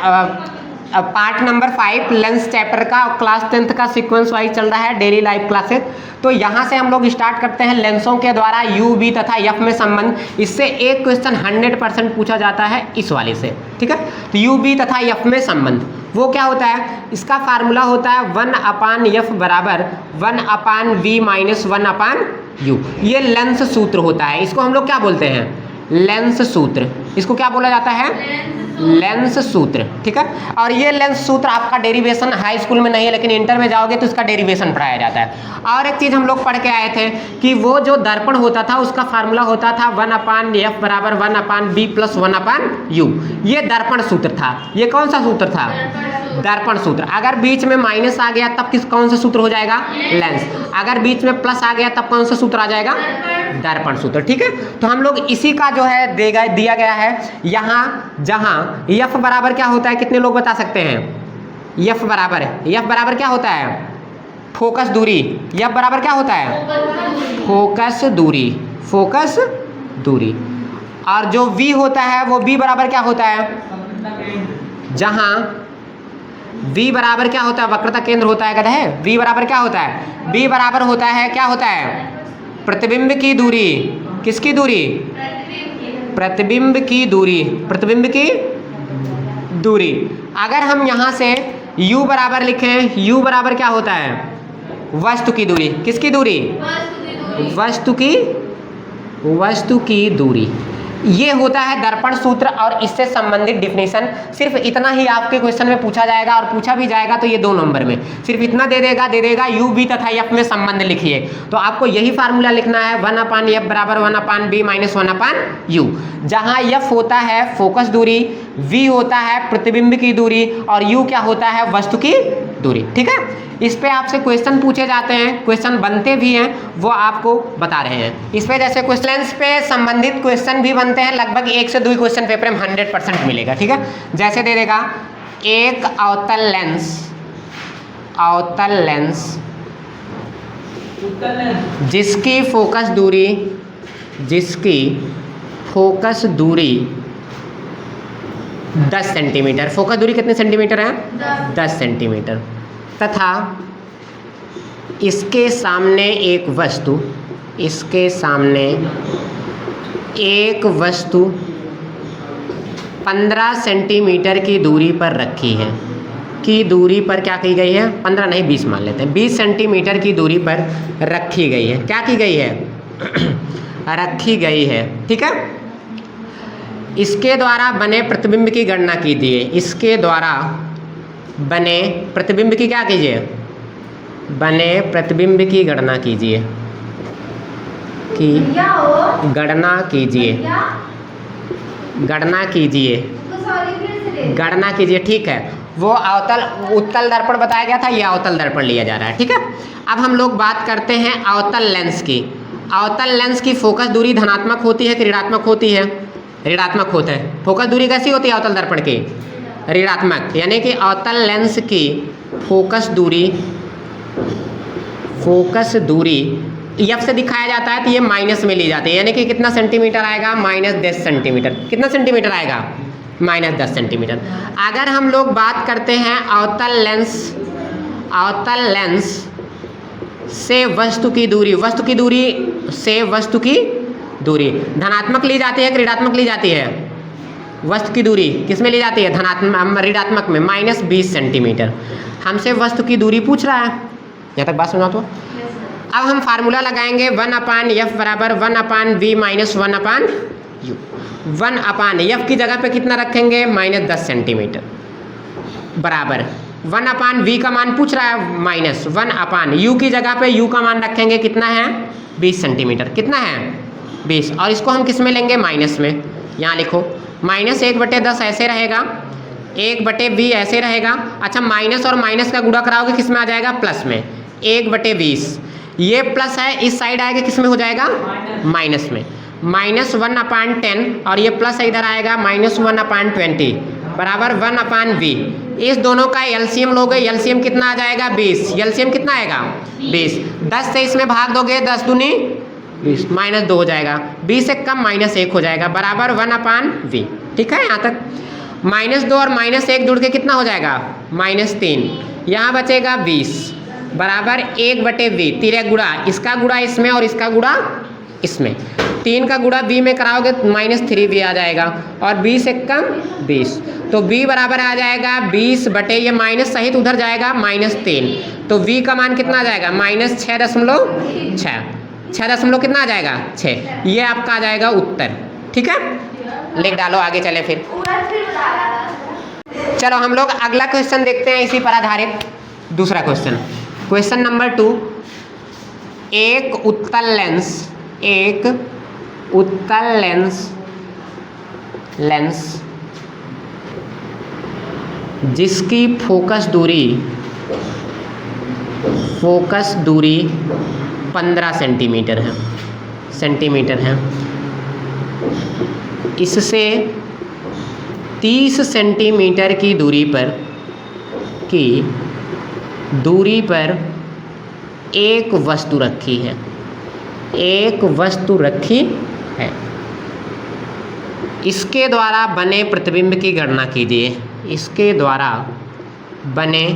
Part number 5 lens chapter का class 10th का sequence wise चल रहा है डेली लाइफ क्लासेस। तो यहाँ से हम लोग स्टार्ट करते हैं लेंसों के द्वारा यू बी तथा एफ में संबंध। इससे एक क्वेश्चन 100% पूछा जाता है इस वाले से, ठीक है। तो यू बी तथा एफ में संबंध वो क्या होता है, इसका फार्मूला होता है 1/f बराबर 1/v माइनस 1/u। ये लेंस सूत्र होता है, इसको हम लोग क्या बोलते हैं, लेंस सूत्र। इसको क्या बोला जाता है, लेंस सूत्र, ठीक है। और ये लेंस सूत्र आपका डेरिवेशन हाई स्कूल में नहीं है, लेकिन इंटर में जाओगे तो इसका डेरिवेशन पढ़ाया जाता है। और एक चीज़ हम लोग पढ़ के आए थे कि वो जो दर्पण होता था उसका फार्मूला होता था 1/f बराबर 1/b प्लस 1/u। ये दर्पण सूत्र था। ये कौन सा सूत्र था, दर्पण सूत्र। अगर बीच में माइनस आ गया तब कौन सा सूत्र हो जाएगा, लेंस। अगर बीच में प्लस आ गया तब कौन सा सूत्र आ जाएगा, दर्पण सूत्र, ठीक है। तो हम लोग इसी का जो है दिया गया है यहाँ, जहाँ f बराबर क्या होता है, कितने लोग बता सकते हैं, f बराबर क्या होता है, फोकस दूरी। f बराबर क्या होता है, फोकस दूरी। और जो v होता है वो v बराबर क्या होता है, जहाँ v बराबर क्या होता है, वक्रता केंद्र होता है, कहते हैं v बराबर क्या होता है, v बराबर होता है क्या होता है, प्रतिबिंब की दूरी। किसकी दूरी, प्रतिबिंब की दूरी। अगर हम यहाँ से u बराबर लिखें, u बराबर क्या होता है, वस्तु की दूरी। किसकी दूरी, वस्तु की दूरी। ये होता है दर्पण सूत्र और इससे संबंधित डिफिनेशन। सिर्फ इतना ही आपके क्वेश्चन में पूछा जाएगा, और पूछा भी जाएगा तो ये 2 नंबर में सिर्फ इतना दे देगा यू बी तथा एफ में संबंध लिखिए। तो आपको यही फार्मूला लिखना है 1/f बराबर 1/b माइनस 1/u। जहाँ f होता है फोकस दूरी, v होता है प्रतिबिंब की दूरी, और u क्या होता है, वस्तु की दूरी, ठीक है। इस पे आपसे क्वेश्चन पूछे जाते हैं, क्वेश्चन बनते भी हैं, वो आपको बता रहे हैं। इस पे जैसे क्वेश्चन पे संबंधित क्वेश्चन भी बनते हैं, लगभग 1 से 2 क्वेश्चन पेपर में 100% मिलेगा, ठीक है। जैसे दे देगा एक अवतल लेंस जिसकी फोकस दूरी 10 सेंटीमीटर। फोकस दूरी कितने सेंटीमीटर है, 10 सेंटीमीटर, तथा इसके सामने एक वस्तु 15 सेंटीमीटर की दूरी पर रखी है। क्या की गई है, 15 नहीं 20 मान लेते हैं, 20 सेंटीमीटर की दूरी पर रखी गई है। क्या की गई है, रखी गई है, ठीक है। इसके द्वारा बने प्रतिबिंब की गणना कीजिए। इसके द्वारा बने प्रतिबिंब की क्या कीजिए, बने प्रतिबिंब की गणना कीजिए, गणना कीजिए, ठीक है। वो उत्तल दर्पण बताया गया था, ये अवतल दर्पण लिया जा रहा है, ठीक है। अब हम लोग बात करते हैं अवतल लेंस की। अवतल लेंस की फोकस दूरी धनात्मक होती है कि ऋणात्मक होती है, ऋणात्मक होता है। फोकस दूरी कैसी होती है अवतल दर्पण की, ऋणात्मक। यानी कि अवतल लेंस की फोकस दूरी एफ से दिखाया जाता है तो ये माइनस में ली जाती है। यानी कि कितना सेंटीमीटर आएगा, -10 सेंटीमीटर। कितना सेंटीमीटर आएगा, -10 सेंटीमीटर। अगर हम लोग बात करते हैं अवतल लेंस से वस्तु की दूरी धनात्मक ली जाती है कि ऋणात्मक ली जाती है, वस्तु की दूरी किस में ली जाती है, ऋणात्मक में, -20 सेंटीमीटर। हमसे वस्तु की दूरी पूछ रहा है, यहाँ तक बात सुना तो। अब हम फार्मूला लगाएंगे 1/f बराबर 1/v माइनस 1/u। 1/f की जगह पे कितना रखेंगे, -10 सेंटीमीटर, बराबर 1/v का मान पूछ रहा है, -1/u की जगह पे u का मान रखेंगे, कितना है, 20 सेंटीमीटर। कितना है, 20। और इसको हम किस में लेंगे, माइनस में। यहाँ लिखो -1/10 ऐसे रहेगा, 1/v ऐसे रहेगा। अच्छा, माइनस और माइनस का गुणा कराओगे किस में आ जाएगा, प्लस में, 1/20। ये प्लस है, इस साइड आएगा किस में हो जाएगा, माइनस में, -1/10, और ये प्लस इधर आएगा -1/20 बराबर 1/v। इस दोनों का एलसीएम लोगे, एलसीएम कितना आ जाएगा, 20। एलसीएम कितना आएगा, 20। 10 से इसमें भाग दोगे, 10 दूनी 20, -2 हो जाएगा, 20 से कम -1 हो जाएगा, बराबर 1/v। ठीक है, यहाँ तक -2 और -1 जुड़ के कितना हो जाएगा? -3। यहाँ बचेगा 20 बराबर 1/20। 3 गुणा इसका गुणा इसमें और इसका गुणा इसमें। 3 का गुणा b में कराओगे -3b आ जाएगा और 20 एक कम 20, तो b बराबर आ जाएगा 20 बटे ये माइनस सहित उधर जाएगा -3, तो v का मान कितना आ जाएगा? -6.6। 6 कितना आ जाएगा? 6। ये आपका आ जाएगा उत्तर। ठीक है, लिख डालो, आगे चले फिर। चलो हम लोग अगला क्वेश्चन देखते हैं इसी पर आधारित। दूसरा क्वेश्चन, क्वेश्चन नंबर 2। एक उत्तल लेंस जिसकी फोकस दूरी 15 सेंटीमीटर है, इससे 30 सेंटीमीटर की दूरी पर एक वस्तु रखी है। इसके द्वारा बने प्रतिबिंब की गणना कीजिए। इसके द्वारा बने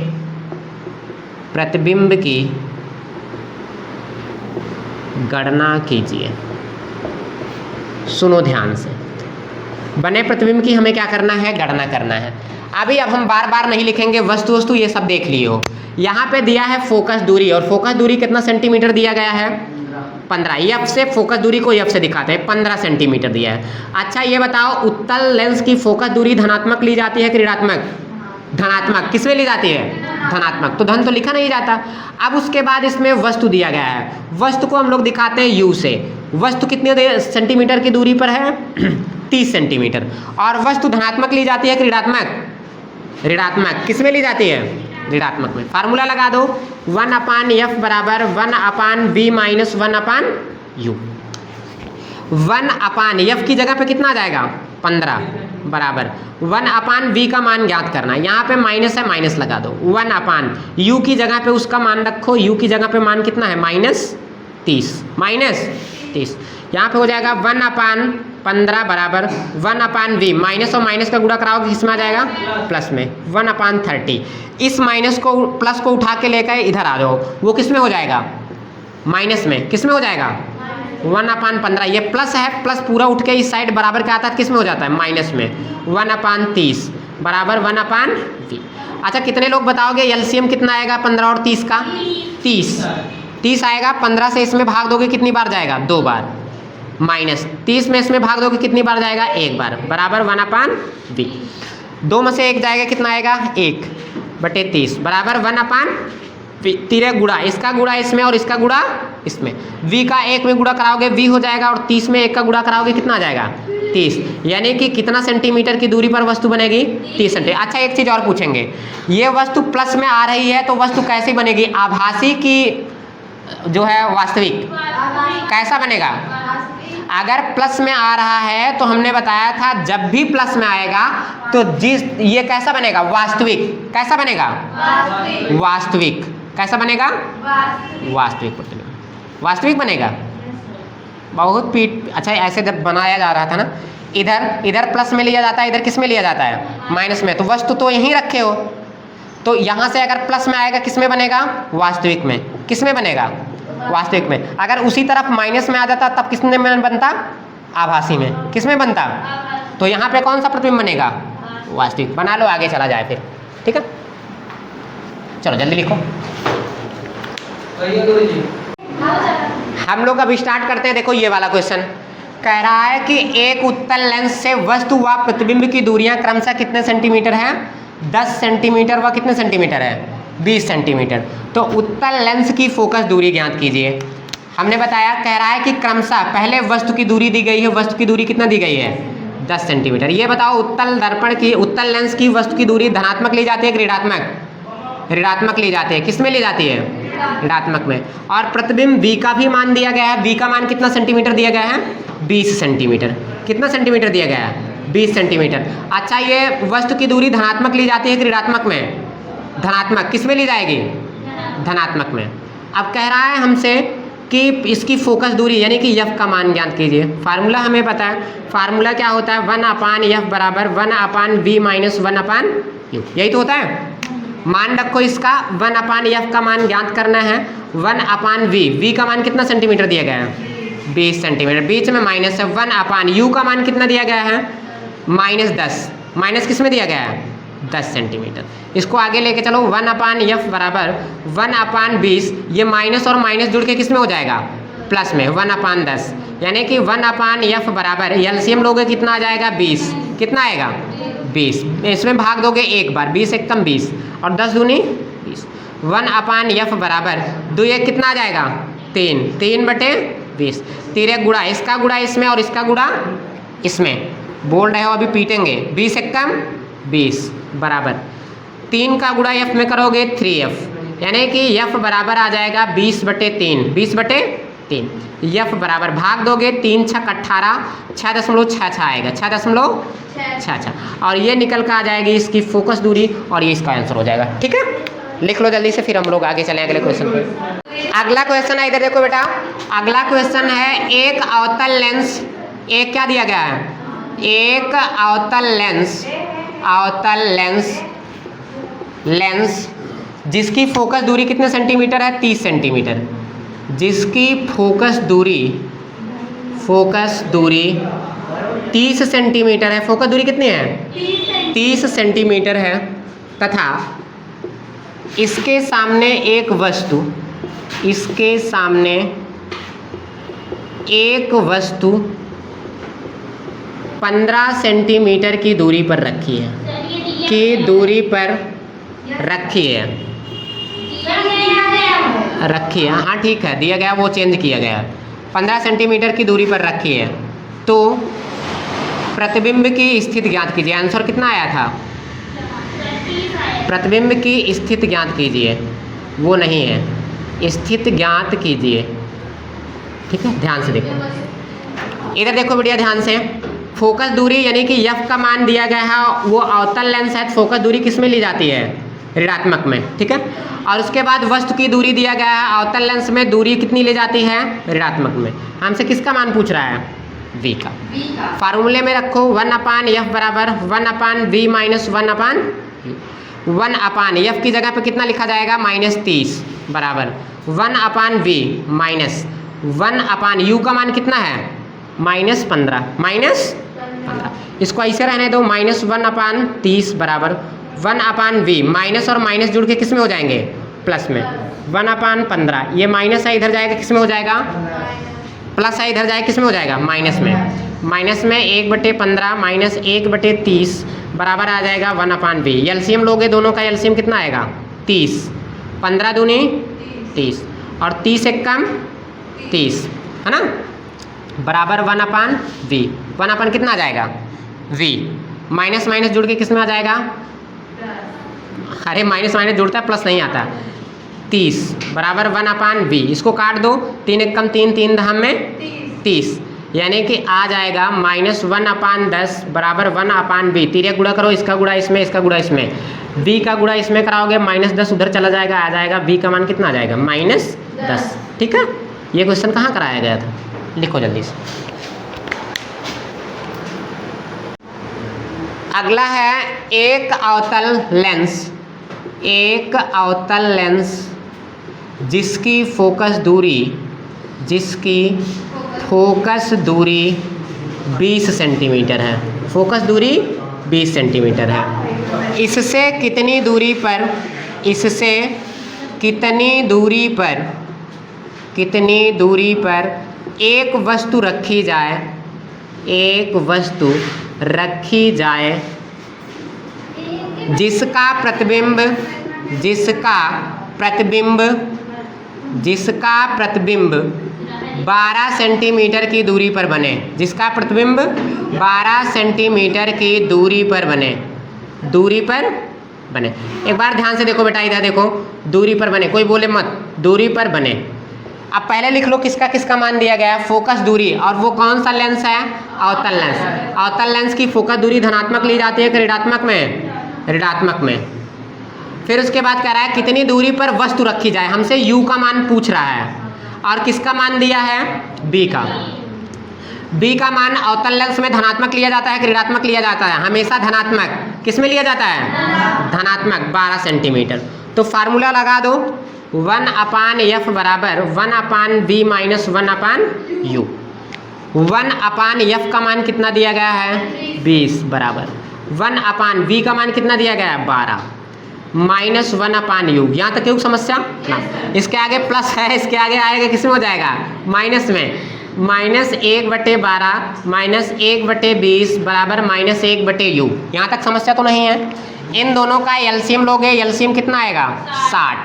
प्रतिबिंब की गणना कीजिए। सुनो ध्यान से, बने प्रतिबिंब की हमें क्या करना है? गणना करना है। अब हम बार बार नहीं लिखेंगे, वस्तु ये सब देख लिए हो। यहाँ पे दिया है फोकस दूरी, और फोकस दूरी कितना सेंटीमीटर दिया गया है? 15। एफ से फोकस दूरी को एफ से दिखाते हैं, 15 सेंटीमीटर दिया है। अच्छा ये बताओ, उत्तल लेंस की फोकस दूरी धनात्मक ली जाती है कि ऋणात्मक? धनात्मक। किसमें ली जाती है? धनात्मक। तो धन तो लिखा नहीं जाता। अब उसके बाद इसमें वस्तु दिया गया है, वस्तु को हम लोग दिखाते हैं यू से। वस्तु कितने सेंटीमीटर की दूरी पर है? 30 सेंटीमीटर। और वस्तु धनात्मक ली जाती है कि ऋणात्मक? ऋणात्मक। किसमें ली जाती है? ऋणात्मक में। फार्मूला लगा दो, 1/f बराबर 1/v माइनस 1/u। 1/f की जगह पे कितना आ जाएगा? 15 बराबर 1/v का मान ज्ञात करना। यहाँ पे माइनस है, माइनस लगा दो। 1/u की जगह पे उसका मान रखो, u की जगह पे मान कितना है? -30। यहाँ पे हो जाएगा 1/15 बराबर 1/v। माइनस और माइनस का गुणा कराओगे किसमें आ जाएगा? प्लस में। 1/30। इस माइनस को प्लस को उठा के लेकर इधर आ जाओ, वो किस में हो जाएगा? माइनस में। किस में हो जाएगा? 1/15। ये प्लस है, प्लस पूरा उठ के इस साइड बराबर क्या आता है? किस में हो जाता है? माइनस में। 1/30 बराबर 1/v। अच्छा कितने लोग बताओगे एलसीएम कितना आएगा 15 और 30 का? 30 आएगा। 15 से इसमें भाग दोगे कितनी बार जाएगा? 2 बार। माइनस 30 में इसमें भाग दोगे कितनी बार जाएगा? 1 बार बराबर 1/v। 2 में से 1 जाएगा, कितना आएगा? 1/30 बराबर 1/v। 3 गुणा इसका गुणा इसमें और इसका गुणा इसमें। v का 1 में गुणा कराओगे v हो जाएगा, और 30 में 1 का गुणा कराओगे कितना आ जाएगा? 30। यानी कि कितना सेंटीमीटर की दूरी पर वस्तु बनेगी? 30 सेंटीमीटर। अच्छा एक चीज़ और पूछेंगे, ये वस्तु प्लस में आ रही है तो वस्तु कैसी बनेगी? आभासी की जो है वास्तविक? कैसा बनेगा? अगर प्लस में आ रहा है तो हमने बताया था जब भी प्लस में आएगा तो ये कैसा बनेगा? वास्तविक। कैसा बनेगा? वास्तविक। कैसा बनेगा? वास्तविक बनेगा। बहुत अच्छा ऐसे जब बनाया जा रहा था ना, इधर प्लस में लिया जाता है, इधर किस में लिया जाता है? माइनस में। तो वस्तु तो यहीं रखे हो, तो यहाँ से अगर प्लस में आएगा किस में बनेगा? वास्तविक में। किस में बनेगा? वास्तविक में। अगर उसी तरफ माइनस में आ जाता तब किस में बनता? आभासी में। किस में बनता? तो यहाँ पे कौन सा प्रतिबिंब बनेगा? वास्तविक। बना लो, आगे चला जाए फिर। ठीक है, चलो जल्दी लिखो। हम लोग अब स्टार्ट करते हैं। देखो ये वाला क्वेश्चन कह रहा है कि एक उत्तल लेंस से वस्तु व प्रतिबिंब की दूरियां क्रमशः कितने सेंटीमीटर हैं? 10 सेंटीमीटर व कितने सेंटीमीटर है? 20 सेंटीमीटर। तो उत्तल लेंस की फोकस दूरी ज्ञात कीजिए। हमने बताया, कह रहा है कि क्रमशः पहले वस्तु की दूरी दी गई है, वस्तु की दूरी कितना दी गई है? 10 सेंटीमीटर। ये बताओ उत्तल लेंस की वस्तु की दूरी धनात्मक ली जाती है कि ऋणात्मक? ऋणात्मक ली जाती है। किस में ली जाती है? ऋणात्मक में। और प्रतिबिंब v का भी मान दिया गया है। v का मान कितना सेंटीमीटर दिया गया है? 20 सेंटीमीटर। कितना सेंटीमीटर दिया गया है? 20 सेंटीमीटर। अच्छा ये वस्तु की दूरी धनात्मक ली जाती है कि ऋणात्मक में? धनात्मक। किस में ली जाएगी? धनात्मक में। अब कह रहा है हमसे कि इसकी फोकस दूरी यानी कि यफ का मान ज्ञात कीजिए। फार्मूला हमें पता है, फार्मूला क्या होता है 1/f बराबर 1/v माइनस 1/u, यही तो होता है। मान रखो इसका 1/f का मान ज्ञात करना है 1/v, v का मान कितना सेंटीमीटर दिया गया है 20 सेंटीमीटर, बीच में माइनस है 1/u का मान कितना दिया गया है -10, माइनस किस में दिया गया है 10 सेंटीमीटर। इसको आगे लेके चलो 1/f बराबर 1/20, ये माइनस और माइनस जुड़ के किस में हो जाएगा प्लस में 1/10, यानी कि 1/f बराबर एलसीएम लोगे कितना आ जाएगा 20, कितना आएगा 20, इसमें भाग दोगे एक बार 20 एक कम 20 और 10 दूनी 20, 1/f बराबर 2 एक कितना आ जाएगा 3/20, 3 गुणा इसका गुणा इसमें और इसका गुणा इसमें, बोल रहे हो अभी पीटेंगे, 20 एक कम 20 बराबर 3 का गुणा f में करोगे 3f, यानी कि f बराबर आ जाएगा 20/3, 20/3, f बराबर भाग दोगे 3 छक 18, 6.66 आएगा, 6.66 और ये निकल कर आ जाएगी इसकी फोकस दूरी और ये इसका आंसर हो जाएगा। ठीक है, लिख लो जल्दी से, फिर हम लोग आगे चलें अगले क्वेश्चन पे। अगला क्वेश्चन है, इधर देखो बेटा, अगला क्वेश्चन है एक अवतल लेंस, एक क्या दिया गया है एक अवतल लेंस जिसकी फोकस दूरी कितने सेंटीमीटर है 30 सेंटीमीटर, जिसकी फोकस दूरी 30 सेंटीमीटर है, फोकस दूरी कितनी है 30 सेंटीमीटर है, तथा इसके सामने एक वस्तु 15 सेंटीमीटर की दूरी पर रखी है, हाँ ठीक है दिया गया, वो चेंज किया गया, 15 सेंटीमीटर की दूरी पर रखी है, तो प्रतिबिंब की स्थिति ज्ञात कीजिए। आंसर कितना आया था प्रतिबिंब की स्थिति ज्ञात कीजिए, वो नहीं है, स्थिति ज्ञात कीजिए। ठीक है, ध्यान से देखो, इधर देखो बढ़िया ध्यान से, फोकस दूरी यानी कि f का मान दिया गया है, वो अवतल लेंस है, फोकस दूरी किस में ली जाती है ऋणात्मक में। ठीक है, और उसके बाद वस्तु की दूरी दिया गया है, अवतल लेंस में दूरी कितनी ली जाती है ऋणात्मक में। हमसे किसका मान पूछ रहा है v का। फार्मूले में रखो 1/f बराबर 1/v माइनस 1/f की जगह पे कितना लिखा जाएगा -30 बराबर 1/v माइनस 1/u का मान कितना है -15, इसको ऐसे रहने दो, -1/30 बराबर 1/v, माइनस और माइनस जुड़ के किस में हो जाएंगे प्लस में 1/15, ये माइनस है इधर जाएगा किस में हो जाएगा प्लस है इधर जाएगा किस में हो जाएगा माइनस में 1/15 माइनस 1/30 बराबर आ जाएगा 1/v। एलसीएम लोगे दोनों का एलसीएम कितना आएगा 30, 15 दूनी 30 और 30 एक कम 30 है ना, बराबर 1/v, 1/ कितना आ जाएगा v, माइनस माइनस जुड़ के किस में आ जाएगा, अरे माइनस माइनस जुड़ता है प्लस नहीं आता, 30 बराबर 1/v, इसको काट दो, 3 एक कम 3, 3 दहम में 30, यानी कि आ जाएगा -1/10 बराबर 1/v। 3 गुणा करो, इसका गुणा इसमें, इसका गुणा इसमें, v का गुणा इसमें कराओगे -10 उधर चला जाएगा, आ जाएगा v का मान कितना आ जाएगा -10। ठीक है, ये क्वेश्चन कहाँ कराया गया था, लिखो जल्दी से। अगला है एक अवतल लेंस जिसकी फोकस दूरी 20 सेंटीमीटर है, फोकस दूरी 20 सेंटीमीटर है, इससे कितनी दूरी पर एक वस्तु रखी जाए जिसका प्रतिबिंब 12 सेंटीमीटर की दूरी पर बने, जिसका प्रतिबिंब 12 सेंटीमीटर की दूरी पर बने। एक बार ध्यान से देखो बेटा, इधर देखो, दूरी पर बने, कोई बोले मत, दूरी पर बने। अब पहले लिख लो किसका मान दिया गया है फोकस दूरी, और वो कौन सा लेंस है अवतल लेंस। अवतल लेंस की फोकस दूरी धनात्मक ली जाती है कि ऋणात्मक में। फिर उसके बाद कह रहा है कितनी दूरी पर वस्तु रखी जाए, हमसे u का मान पूछ रहा है। और किसका मान दिया है, बी का। बी का मान अवतल लेंस में धनात्मक लिया जाता है कि ऋणात्मक लिया जाता है, हमेशा धनात्मक। किस में लिया जाता है, धनात्मक, 12 सेंटीमीटर। तो फार्मूला लगा दो, 1/f बराबर 1/b माइनस 1/u। 1/f का मान कितना दिया गया है, 20 बराबर 1/v का मान कितना दिया गया है, 12 माइनस 1/u। यहाँ तक क्यों समस्या ना, इसके आगे प्लस है, इसके आगे आएगा किस में हो जाएगा, माइनस में। -1/12 माइनस 1/20 बराबर -1/u। यहाँ तक समस्या तो नहीं है। इन दोनों का एलसीएम लोगे, एलसीएम कितना आएगा, 60।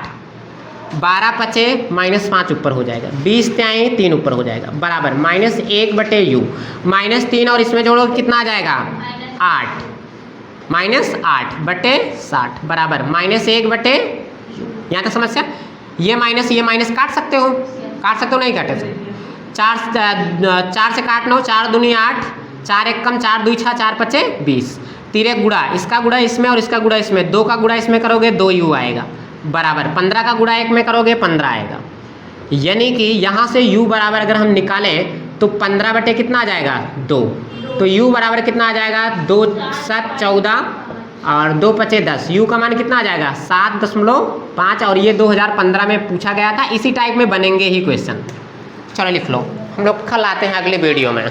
12 पचे -5 ऊपर हो जाएगा, 20 त्याई 3 ऊपर हो जाएगा बराबर -1/u। -3 और इसमें जोड़ो कितना आ जाएगा, 8 -8/60 बराबर -1/u। यहाँ तक समस्या। ये माइनस काट सकते हो, नहीं काटे सकते। 4 से काटना हो, 4 दूनी 8, 4 एक कम, 4 दूई 6, 4 पचे 20। 3 गुड़ा, इसका गुड़ा इसमें और इसका गुड़ा इसमें, 2 का गुड़ा इसमें करोगे 2u आएगा बराबर 15 का गुड़ा एक में करोगे 15 आएगा। यानी कि यहाँ से u बराबर अगर हम निकालें तो 15 बटे कितना आ जाएगा, 2। तो u बराबर कितना आ जाएगा, 2 7 14 और 2 पचे 10। u का मान कितना आ जाएगा, 7.5। और ये 2015 में पूछा गया था, इसी टाइप में बनेंगे ही क्वेश्चन। चलो लिख लो, हम लोग कल आते हैं अगले वीडियो में।